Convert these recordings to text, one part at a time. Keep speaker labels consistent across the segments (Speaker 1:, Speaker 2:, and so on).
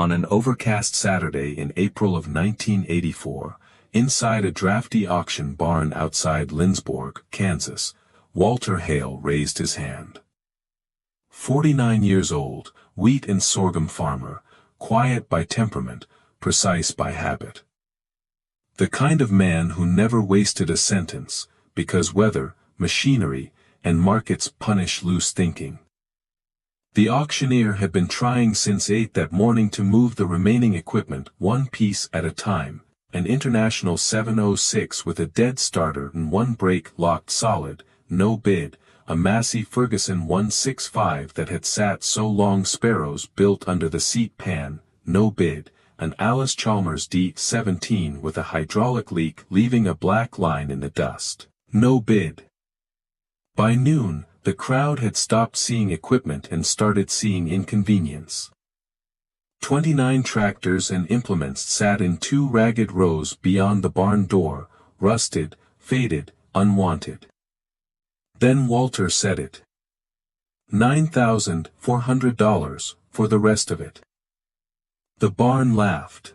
Speaker 1: On an overcast Saturday in April of 1984, inside a drafty auction barn outside Lindsborg, Kansas, Walter Hale raised his hand. 49 years old, wheat and sorghum farmer, quiet by temperament, precise by habit. The kind of man who never wasted a sentence, because weather, machinery, and markets punish loose thinking. The auctioneer had been trying since 8 that morning to move the remaining equipment one piece at a time, an International 706 with a dead starter and one brake locked solid, no bid, a Massey Ferguson 165 that had sat so long sparrows built under the seat pan, no bid, an Alice Chalmers D17 with a hydraulic leak leaving a black line in the dust, no bid. By noon, the crowd had stopped seeing equipment and started seeing inconvenience. 29 tractors and implements sat in 2 ragged rows beyond the barn door, rusted, faded, unwanted. Then Walter said it. $9,400 for the rest of it. The barn laughed.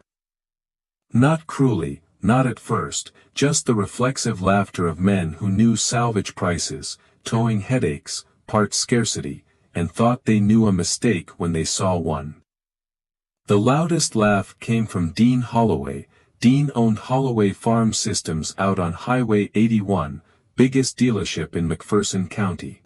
Speaker 1: Not cruelly, not at first, just the reflexive laughter of men who knew salvage prices, towing headaches, part scarcity, and thought they knew a mistake when they saw one. The loudest laugh came from Dean Holloway. Dean owned Holloway Farm Systems out on Highway 81, biggest dealership in McPherson County.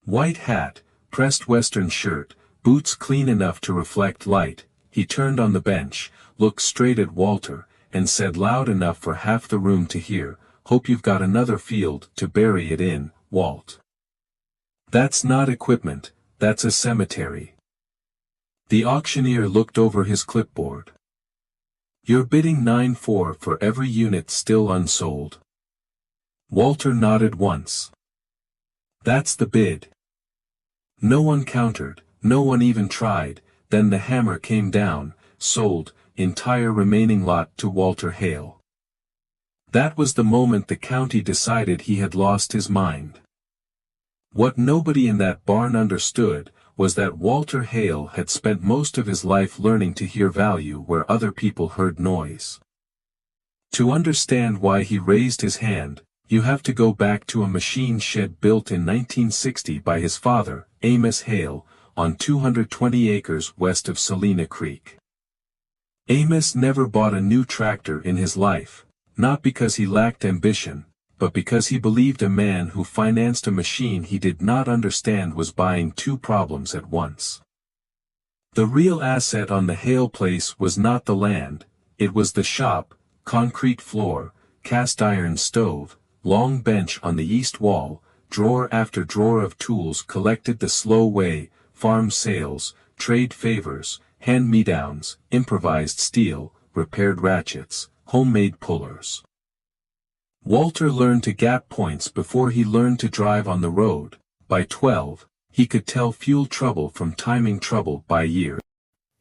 Speaker 1: White hat, pressed western shirt, boots clean enough to reflect light, he turned on the bench, looked straight at Walter, and said loud enough for half the room to hear, "Hope you've got another field to bury it in, Walt. That's not equipment, that's a cemetery." The auctioneer looked over his clipboard. "You're bidding 9.4 for every unit still unsold." Walter nodded once. "That's the bid." No one countered, no one even tried, then the hammer came down, sold, entire remaining lot to Walter Hale. That was the moment the county decided he had lost his mind. What nobody in that barn understood, was that Walter Hale had spent most of his life learning to hear value where other people heard noise. To understand why he raised his hand, you have to go back to a machine shed built in 1960 by his father, Amos Hale, on 220 acres west of Salina Creek. Amos never bought a new tractor in his life, not because he lacked ambition, but because he believed a man who financed a machine he did not understand was buying 2 problems at once. The real asset on the Hale place was not the land, it was the shop, concrete floor, cast iron stove, long bench on the east wall, drawer after drawer of tools collected the slow way, farm sales, trade favors, hand-me-downs, improvised steel, repaired ratchets, homemade pullers. Walter learned to gap points before he learned to drive on the road. By 12, he could tell fuel trouble from timing trouble by year.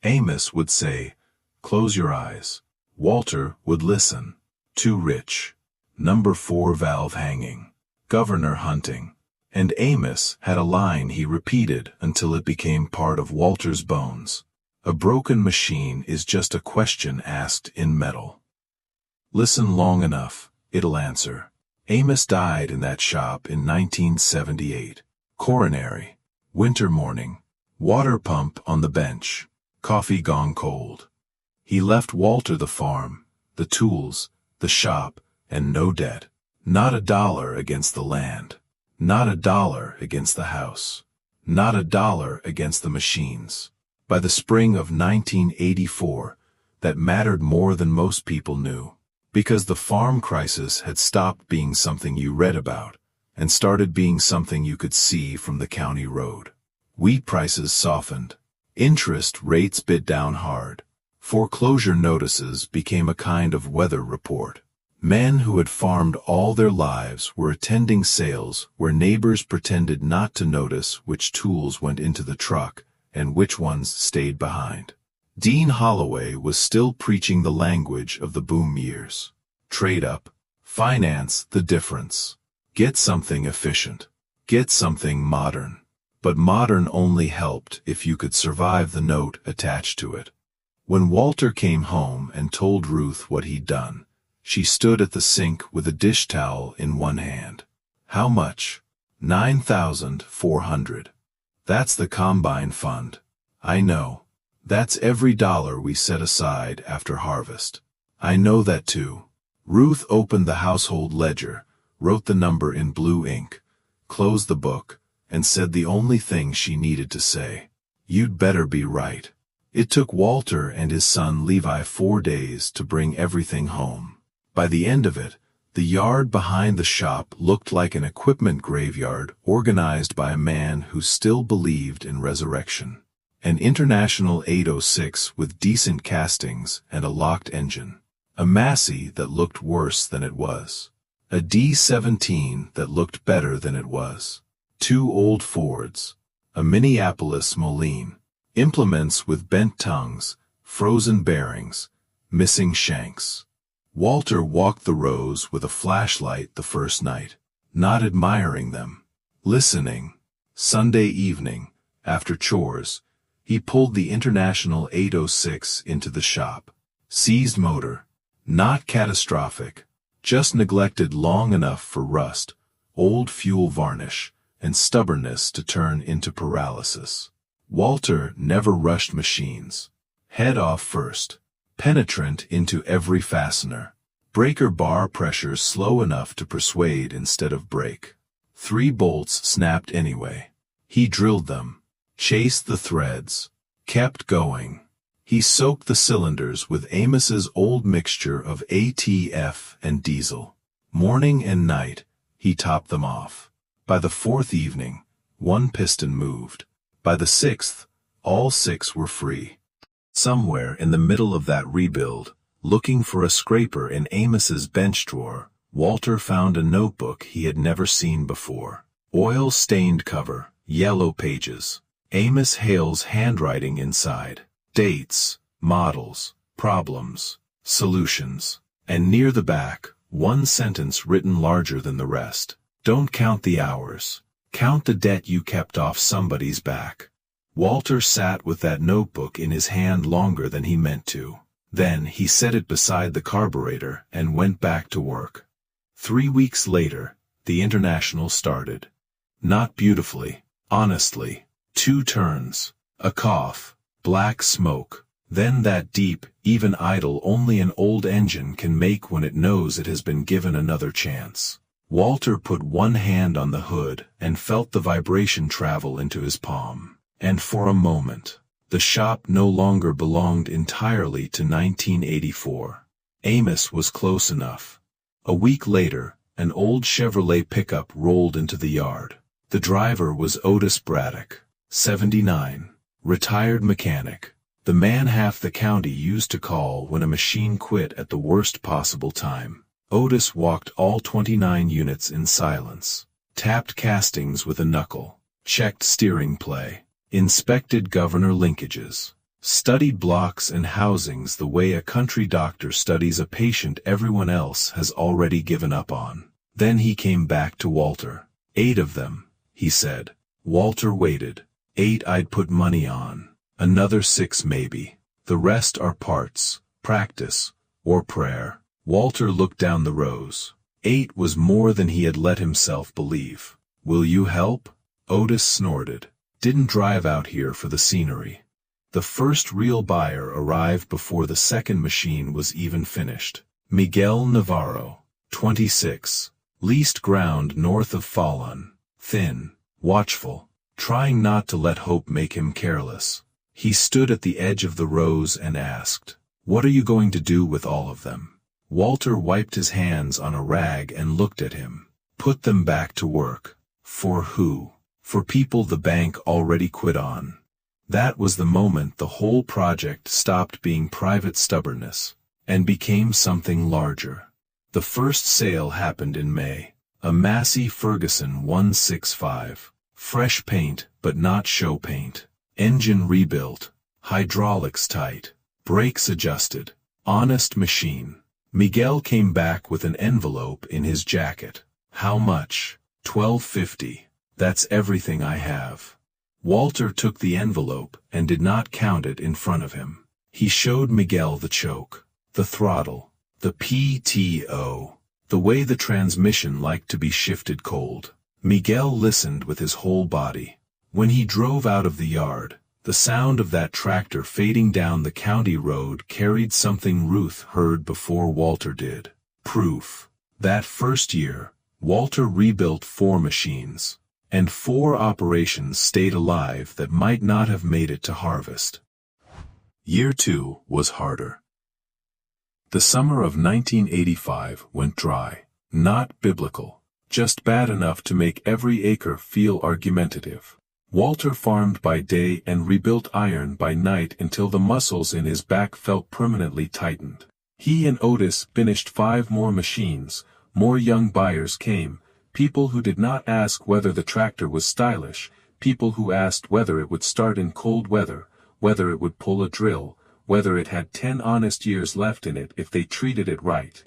Speaker 2: Amos would say, "Close your eyes." Walter would listen. "Too rich. Number 4 valve hanging. Governor hunting." And Amos had a line he repeated until it became part of Walter's bones. A broken machine is just a question asked in metal. Listen long enough, it'll answer. Amos died in that shop in 1978. Coronary. Winter morning. Water pump on the bench. Coffee gone cold. He left Walter the farm, the tools, the shop, and no debt. Not a dollar against the land. Not a dollar against the house. Not a dollar against the machines. By the spring of 1984, that mattered more than most people knew. Because the farm crisis had stopped being something you read about, and started being something you could see from the county road. Wheat prices softened. Interest rates bit down hard. Foreclosure notices became a kind of weather report. Men who had farmed all their lives were attending sales where neighbors pretended not to notice which tools went into the truck and which ones stayed behind. Dean Holloway was still preaching the language of the boom years. Trade up. Finance the difference. Get something efficient. Get something modern. But modern only helped if you could survive the note attached to it. When Walter came home and told Ruth what he'd done, she stood at the sink with a dish towel in one hand. How much? $9,400. That's the combine fund. I know. That's every dollar we set aside after harvest. I know that too. Ruth opened the household ledger, wrote the number in blue ink, closed the book, and said the only thing she needed to say. You'd better be right. It took Walter and his son Levi 4 days to bring everything home. By the end of it, the yard behind the shop looked like an equipment graveyard organized by a man who still believed in resurrection. An International 806 with decent castings and a locked engine. A Massey that looked worse than it was. A D-17 that looked better than it was. 2 old Fords. A Minneapolis Moline. Implements with bent tongues, frozen bearings, missing shanks. Walter walked the rows with a flashlight the first night, not admiring them, listening. Sunday evening, after chores, he pulled the International 806 into the shop. Seized motor. Not catastrophic, just neglected long enough for rust, old fuel varnish, and stubbornness to turn into paralysis. Walter never rushed machines. Head off first. Penetrant into every fastener. Breaker bar pressure slow enough to persuade instead of break. 3 bolts snapped anyway. He drilled them. Chased the threads. Kept going. He soaked the cylinders with Amos's old mixture of ATF and diesel. Morning and night, he topped them off. By the 4th evening, 1 piston moved. By the 6th, all 6 were free. Somewhere in the middle of that rebuild, looking for a scraper in Amos's bench drawer, Walter found a notebook he had never seen before. Oil-stained cover, yellow pages. Amos Hale's handwriting inside. Dates, models, problems, solutions. And near the back, 1 sentence written larger than the rest. Don't count the hours. Count the debt you kept off somebody's back. Walter sat with that notebook in his hand longer than he meant to. Then he set it beside the carburetor and went back to work. 3 weeks later, the International started. Not beautifully, honestly. 2 turns, a cough, black smoke, then that deep, even idle only an old engine can make when it knows it has been given another chance. Walter put 1 hand on the hood and felt the vibration travel into his palm. And for a moment, the shop no longer belonged entirely to 1984. Amos was close enough. A week later, an old Chevrolet pickup rolled into the yard. The driver was Otis Braddock, 79, retired mechanic, the man half the county used to call when a machine quit at the worst possible time. Otis walked all 29 units in silence, tapped castings with a knuckle, checked steering play, inspected governor linkages, studied blocks and housings the way a country doctor studies a patient everyone else has already given up on. Then he came back to Walter. 8 of them, he said. Walter waited. 8 I'd put money on. Another 6 maybe. The rest are parts, practice, or prayer. Walter looked down the rows. 8 was more than he had let himself believe. Will you help? Otis snorted. Didn't drive out here for the scenery. The first real buyer arrived before the second machine was even finished. Miguel Navarro, 26, leased ground north of Fallon, thin, watchful, trying not to let hope make him careless. He stood at the edge of the rows and asked, "What are you going to do with all of them?" Walter wiped his hands on a rag and looked at him. Put them back to work. For who? For people the bank already quit on. That was the moment the whole project stopped being private stubbornness, and became something larger. The first sale happened in May. A Massey Ferguson 165. Fresh paint, but not show paint. Engine rebuilt. Hydraulics tight. Brakes adjusted. Honest machine. Miguel came back with an envelope in his jacket. How much? $12.50. That's everything I have. Walter took the envelope and did not count it in front of him. He showed Miguel the choke, the throttle, the PTO, the way the transmission liked to be shifted cold. Miguel listened with his whole body. When he drove out of the yard, the sound of that tractor fading down the county road carried something Ruth heard before Walter did. Proof. That first year, Walter rebuilt 4 machines, and 4 operations stayed alive that might not have made it to harvest. Year 2 was harder. The summer of 1985 went dry, not biblical, just bad enough to make every acre feel argumentative. Walter farmed by day and rebuilt iron by night until the muscles in his back felt permanently tightened. He and Otis finished 5 more machines. More young buyers came, people who did not ask whether the tractor was stylish, people who asked whether it would start in cold weather, whether it would pull a drill, whether it had 10 honest years left in it if they treated it right.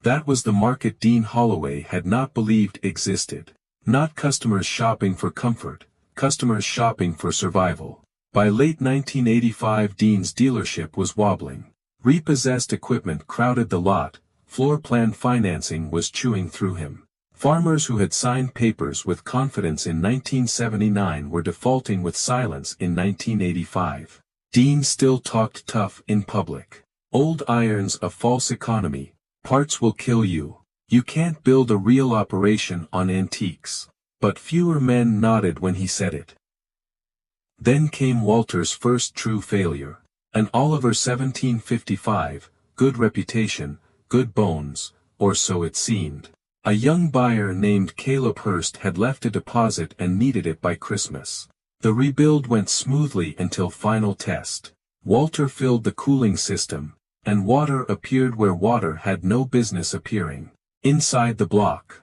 Speaker 2: That was the market Dean Holloway had not believed existed. Not customers shopping for comfort, customers shopping for survival. By late 1985 Dean's dealership was wobbling. Repossessed equipment crowded the lot, floor plan financing was chewing through him. Farmers who had signed papers with confidence in 1979 were defaulting with silence in 1985. Dean still talked tough in public. Old iron's a false economy, parts will kill you. You can't build a real operation on antiques. But fewer men nodded when he said it. Then came Walter's first true failure. An Oliver 1755, good reputation, good bones, or so it seemed. A young buyer named Caleb Hurst had left a deposit and needed it by Christmas. The rebuild went smoothly until final test. Walter filled the cooling system, and water appeared where water had no business appearing. Inside the block.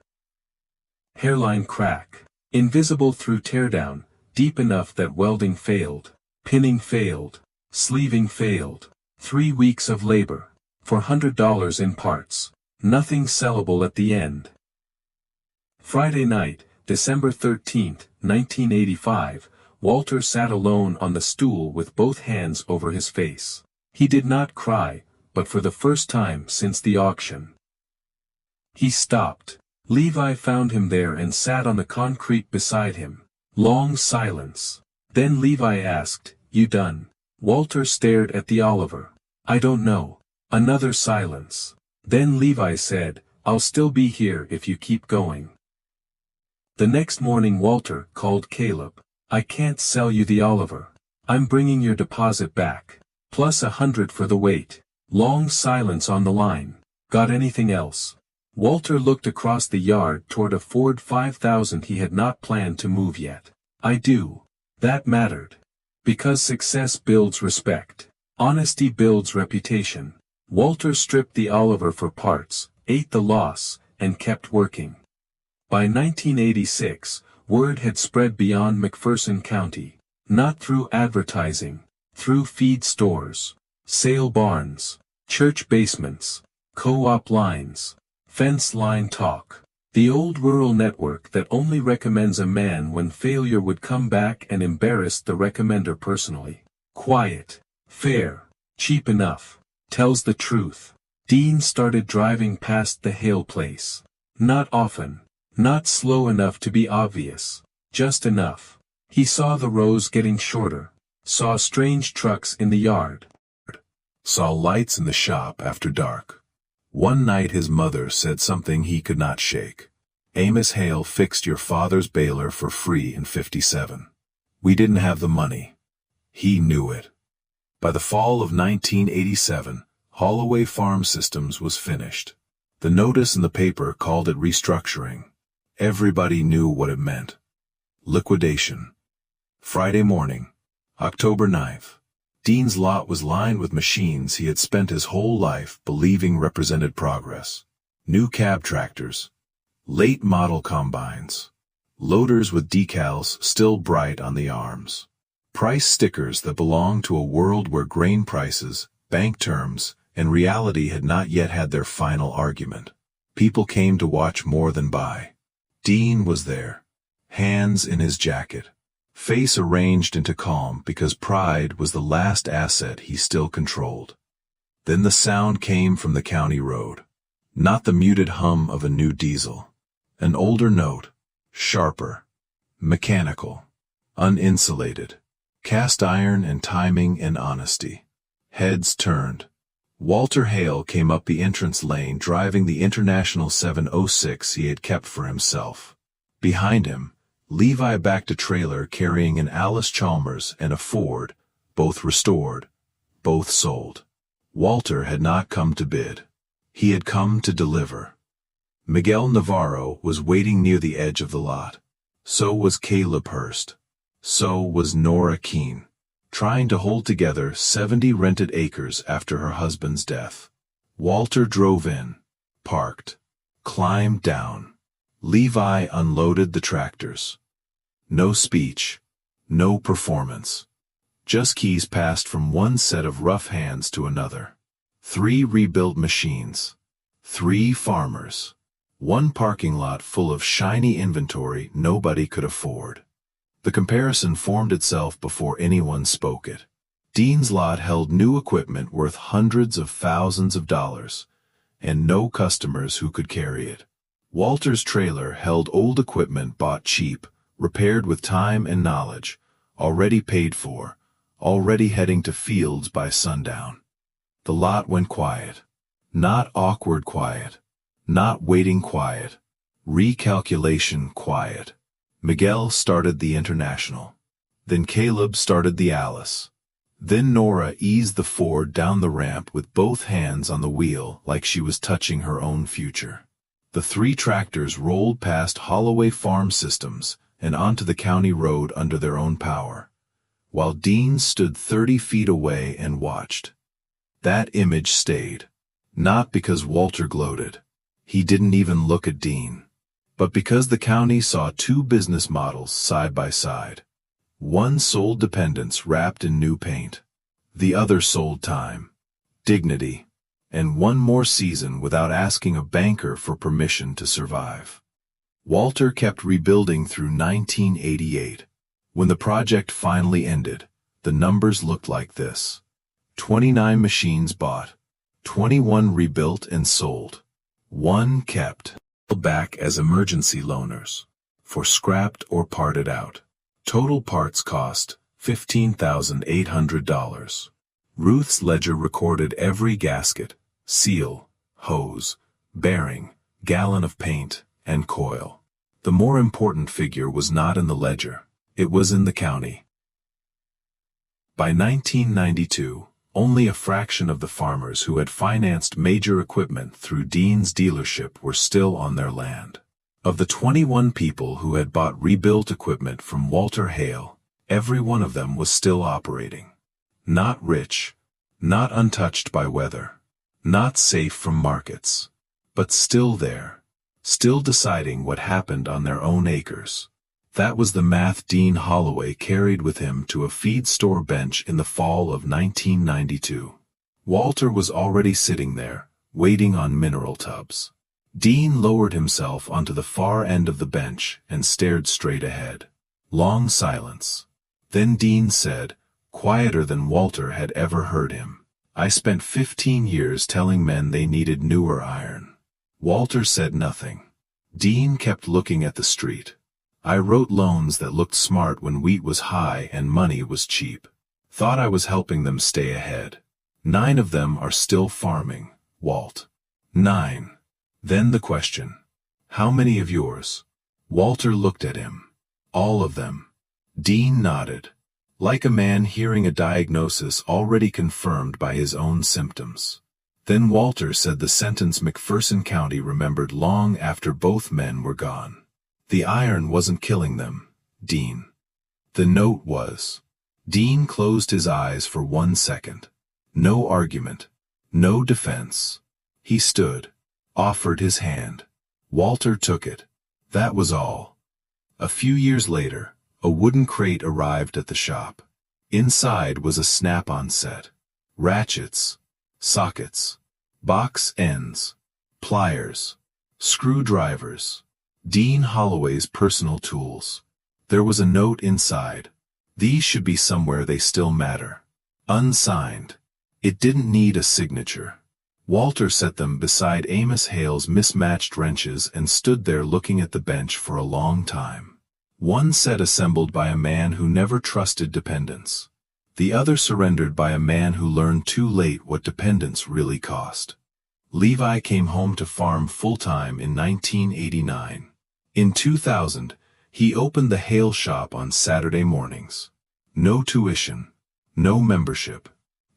Speaker 2: Hairline crack. Invisible through teardown, deep enough that welding failed, pinning failed, sleeving failed. 3 weeks of labor. For $100 in parts. Nothing sellable at the end. Friday night, December 13, 1985, Walter sat alone on the stool with both hands over his face. He did not cry, but for the first time since the auction. He stopped. Levi found him there and sat on the concrete beside him. Long silence. Then Levi asked, "You done?" Walter stared at the Oliver. "I don't know." Another silence. Then Levi said, "I'll still be here if you keep going." The next morning Walter called Caleb. "I can't sell you the Oliver. I'm bringing your deposit back. Plus $100 for the wait." Long silence on the line. "Got anything else?" Walter looked across the yard toward a Ford 5000 he had not planned to move yet. "I do." That mattered. Because success builds respect. Honesty builds reputation. Walter stripped the Oliver for parts, ate the loss, and kept working. By 1986, word had spread beyond McPherson County. Not through advertising, through feed stores, sale barns, church basements, co-op lines. Fence line talk. The old rural network that only recommends a man when failure would come back and embarrass the recommender personally. Quiet. Fair. Cheap enough. Tells the truth. Dean started driving past the Hale place. Not often. Not slow enough to be obvious. Just enough. He saw the rows getting shorter. Saw strange trucks in the yard. Saw lights in the shop after dark. One night his mother said something he could not shake. "Amos Hale fixed your father's baler for free in '57. We didn't have the money. He knew it." By the fall of 1987, Holloway Farm Systems was finished. The notice in the paper called it restructuring. Everybody knew what it meant. Liquidation. Friday morning, October 9th. Dean's lot was lined with machines he had spent his whole life believing represented progress. New cab tractors. Late model combines. Loaders with decals still bright on the arms. Price stickers that belonged to a world where grain prices, bank terms, and reality had not yet had their final argument. People came to watch more than buy. Dean was there. Hands in his jacket. face arranged into calm because pride was the last asset he still controlled. Then the sound came from the county road. Not the muted hum of a new diesel. An older note, sharper, mechanical, uninsulated, cast iron and timing and honesty. Heads turned. Walter Hale came up the entrance lane driving the International 706 he had kept for himself. Behind him, Levi backed a trailer carrying an Alice Chalmers and a Ford, both restored, both sold. Walter had not come to bid. He had come to deliver. Miguel Navarro was waiting near the edge of the lot. So was Caleb Hurst. So was Nora Keene, trying to hold together 70 rented acres after her husband's death. Walter drove in, parked, climbed down. Levi unloaded the tractors. No speech, no performance. Just keys passed from one set of rough hands to another. 3 rebuilt machines. 3 farmers. 1 parking lot full of shiny inventory nobody could afford. The comparison formed itself before anyone spoke it. Dean's lot held new equipment worth hundreds of thousands of dollars, and no customers who could carry it. Walter's trailer held old equipment bought cheap, repaired with time and knowledge, already paid for, already heading to fields by sundown. The lot went quiet. Not awkward quiet. Not waiting quiet. Recalculation quiet. Miguel started the International. Then Caleb started the Alice. Then Nora eased the Ford down the ramp with both hands on the wheel like she was touching her own future. The 3 tractors rolled past Holloway Farm Systems and onto the county road under their own power, while Dean stood 30 feet away and watched. That image stayed. Not because Walter gloated. He didn't even look at Dean. But because the county saw 2 business models side by side. One sold dependence wrapped in new paint. The other sold time, dignity, and one more season without asking a banker for permission to survive. Walter kept rebuilding through 1988. When the project finally ended, the numbers looked like this. 29 machines bought, 21 rebuilt and sold, 1 kept back as emergency loaners, for scrapped or parted out. Total parts cost $15,800. Ruth's ledger recorded every gasket, seal, hose, bearing, gallon of paint, and coil. The more important figure was not in the ledger, it was in the county. By 1992, only a fraction of the farmers who had financed major equipment through Dean's dealership were still on their land. Of the 21 people who had bought rebuilt equipment from Walter Hale, every one of them was still operating. Not rich, not untouched by weather, not safe from markets, but still there, still deciding what happened on their own acres. That was the math Dean Holloway carried with him to a feed store bench in the fall of 1992. Walter was already sitting there, waiting on mineral tubs. Dean lowered himself onto the far end of the bench and stared straight ahead. Long silence. Then Dean said, quieter than Walter had ever heard him, "I spent 15 years telling men they needed newer iron." Walter said nothing. Dean kept looking at the street. "I wrote loans that looked smart when wheat was high and money was cheap. Thought I was helping them stay ahead. 9 of them are still farming, Walt. 9. Then the question. How many of yours? Walter looked at him. All of them. Dean nodded, like a man hearing a diagnosis already confirmed by his own symptoms. Then Walter said the sentence McPherson County remembered long after both men were gone. The iron wasn't killing them, Dean. The note was. Dean closed his eyes for 1 second. No argument. No defense. He stood, offered his hand. Walter took it. That was all. A few years later, a wooden crate arrived at the shop. Inside was a snap-on set. Ratchets, sockets, box ends, pliers, screwdrivers. Dean Holloway's personal tools. There was a note inside. These should be somewhere they still matter. Unsigned. It didn't need a signature. Walter set them beside Amos Hale's mismatched wrenches and stood there looking at the bench for a long time. One set assembled by a man who never trusted dependence. The other surrendered by a man who learned too late what dependence really cost. Levi came home to farm full-time in 1989. In 2000, he opened the Hale shop on Saturday mornings. No tuition, no membership,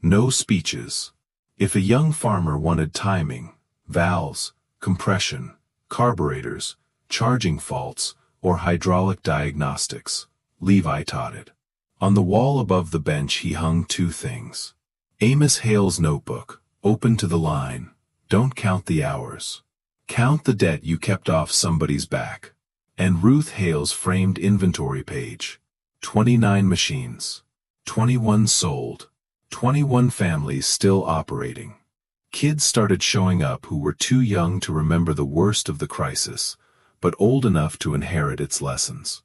Speaker 2: no speeches. If a young farmer wanted timing, valves, compression, carburetors, charging faults, or hydraulic diagnostics, Levi taught it. On the wall above the bench he hung two things. Amos Hale's notebook, open to the line. Don't count the hours. Count the debt you kept off somebody's back. And Ruth Hale's framed inventory page. 29 machines. 21 sold. 21 families still operating. Kids started showing up who were too young to remember the worst of the crisis, but old enough to inherit its lessons.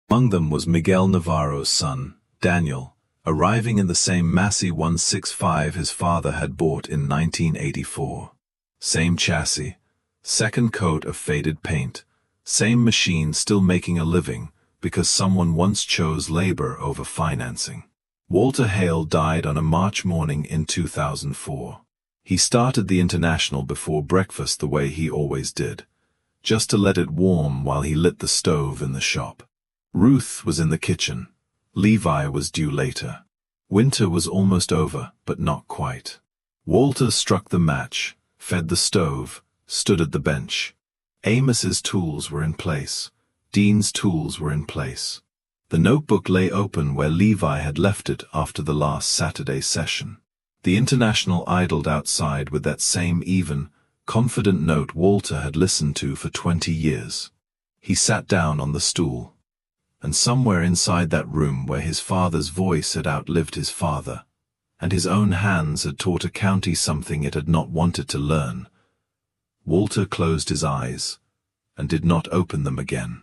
Speaker 2: Among them was Miguel Navarro's son, Daniel, arriving in the same Massey 165 his father had bought in 1984. Same chassis, second coat of faded paint, same machine still making a living because someone once chose labor over financing. Walter Hale died on a March morning in 2004. He started the International before breakfast the way he always did, just to let it warm while he lit the stove in the shop. Ruth was in the kitchen. Levi was due later. Winter was almost over, but not quite. Walter struck the match, fed the stove, stood at the bench. Amos's tools were in place. Dean's tools were in place. The notebook lay open where Levi had left it after the last Saturday session. The International idled outside with that same even, confident note Walter had listened to for 20 years. He sat down on the stool. And somewhere inside that room where his father's voice had outlived his father, and his own hands had taught a county something it had not wanted to learn, Walter closed his eyes and did not open them again.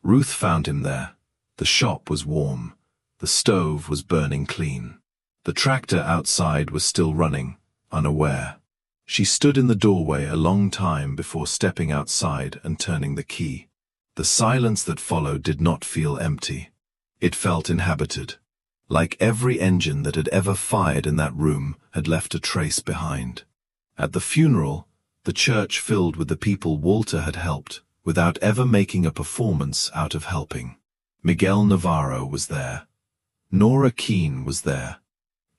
Speaker 2: Ruth found him there. The shop was warm. The stove was burning clean. The tractor outside was still running, unaware. She stood in the doorway a long time before stepping outside and turning the key. The silence that followed did not feel empty. It felt inhabited. Like every engine that had ever fired in that room had left a trace behind. At the funeral, the church filled with the people Walter had helped, without ever making a performance out of helping. Miguel Navarro was there. Nora Keene was there.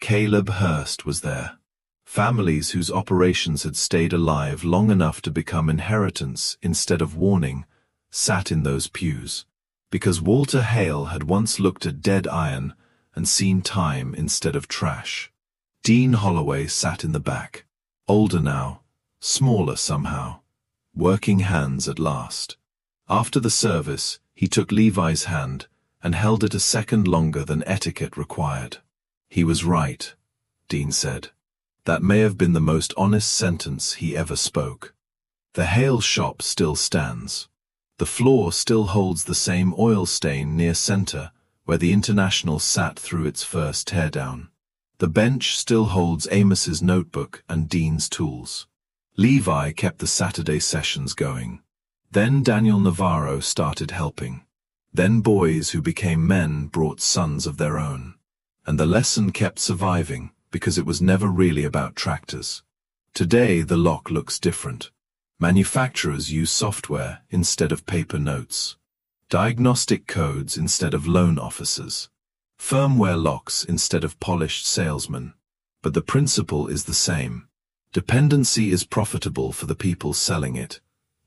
Speaker 2: Caleb Hurst was there. Families whose operations had stayed alive long enough to become inheritance instead of warning, sat in those pews, because Walter Hale had once looked at dead iron and seen time instead of trash. Dean Holloway sat in the back, older now, smaller somehow, working hands at last. After the service, he took Levi's hand and held it a second longer than etiquette required. He was right, Dean said. That may have been the most honest sentence he ever spoke. The Hale shop still stands. The floor still holds the same oil stain near center where the International sat through its first teardown. The bench still holds Amos's notebook and Dean's tools. Levi kept the Saturday sessions going. Then Daniel Navarro started helping. Then boys who became men brought sons of their own. And the lesson kept surviving because it was never really about tractors. Today the lock looks different. Manufacturers use software instead of paper notes. Diagnostic codes instead of loan officers. Firmware locks instead of polished salesmen. But the principle is the same. Dependency is profitable for the people selling it.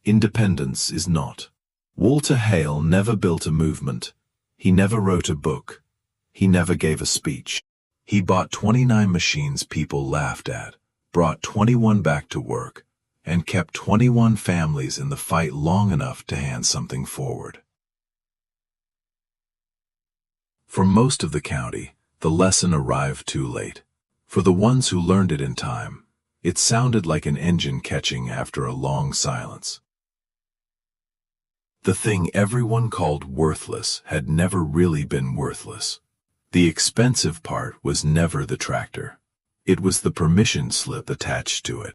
Speaker 2: Independence is not. Walter Hale never built a movement. He never wrote a book. He never gave a speech. He bought 29 machines people laughed at, brought 21 back to work, and kept 21 families in the fight long enough to hand something forward. For most of the county, the lesson arrived too late. For the ones who learned it in time, it sounded like an engine catching after a long silence. The thing everyone called worthless had never really been worthless. The expensive part was never the tractor. It was the permission slip attached to it.